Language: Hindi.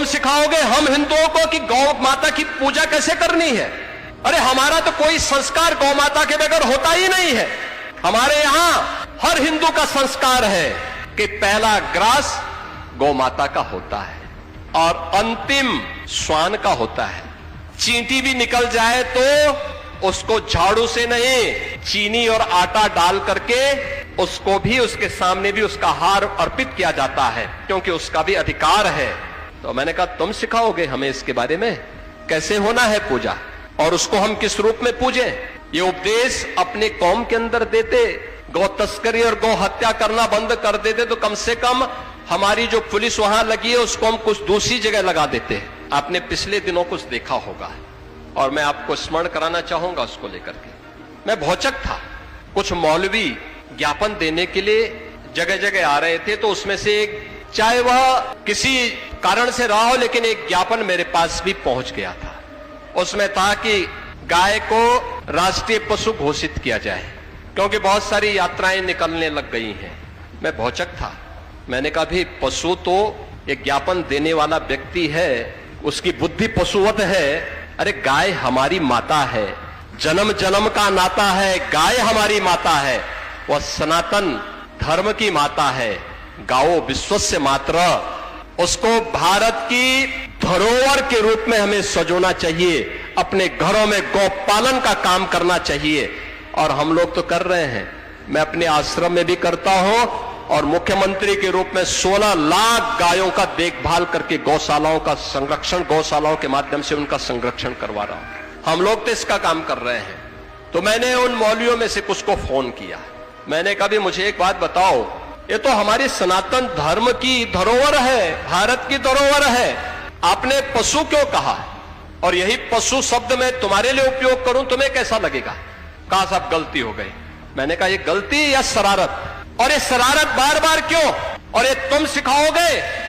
सिखाओगे हम हिंदुओं को कि गौ माता की पूजा कैसे करनी है? अरे हमारा तो कोई संस्कार गौ माता के बगैर होता ही नहीं है। हमारे यहां हर हिंदू का संस्कार है कि पहला ग्रास गौ माता का होता है और अंतिम श्वान का होता है। चींटी भी निकल जाए तो उसको झाड़ू से नहीं, चीनी और आटा डाल करके उसको भी, उसके सामने भी उसका हार अर्पित किया जाता है, क्योंकि उसका भी अधिकार है। तो मैंने कहा तुम सिखाओगे हमें इसके बारे में, कैसे होना है पूजा और उसको हम किस रूप में पूजें। ये उपदेश अपने कौम के अंदर देते, गौ तस्करी और गौ हत्या करना बंद कर देते तो कम से कम हमारी जो पुलिस वहां लगी है उसको हम कुछ दूसरी जगह लगा देते। आपने पिछले दिनों कुछ देखा होगा और मैं आपको स्मरण कराना चाहूंगा उसको लेकर के। मैं भौचक था, कुछ मौलवी ज्ञापन देने के लिए जगह जगह आ रहे थे, तो उसमें से एक, चाहे वह किसी कारण से रहा हो, लेकिन एक ज्ञापन मेरे पास भी पहुंच गया था। उसमें था कि गाय को राष्ट्रीय पशु घोषित किया जाए, क्योंकि बहुत सारी यात्राएं निकलने लग गई हैं। मैं भौचक था, मैंने कहा भी पशु तो एक ज्ञापन देने वाला व्यक्ति है, उसकी बुद्धि पशुवत है। अरे गाय हमारी माता है, जन्म जन्म का नाता है, गाय हमारी माता है, वह सनातन धर्म की माता है। गाओ विश्वस्य मातृ, उसको भारत की धरोहर के रूप में हमें सजोना चाहिए, अपने घरों में गौपालन का काम करना चाहिए। और हम लोग तो कर रहे हैं, मैं अपने आश्रम में भी करता हूं और मुख्यमंत्री के रूप में 16 लाख गायों का देखभाल करके गौशालाओं का संरक्षण, गौशालाओं के माध्यम से उनका संरक्षण करवा रहा हूं। हम लोग तो इसका काम कर रहे हैं। तो मैंने उन मौलवियों में से कुछ को फोन किया, मैंने कहा भी मुझे एक बात बताओ, ये तो हमारी सनातन धर्म की धरोहर है, भारत की धरोहर है, आपने पशु क्यों कहा? और यही पशु शब्द मैं तुम्हारे लिए उपयोग करूं, तुम्हें कैसा लगेगा? कहा साहब गलती हो गई। मैंने कहा ये गलती या शरारत? और ये शरारत बार बार क्यों? और ये तुम सिखाओगे?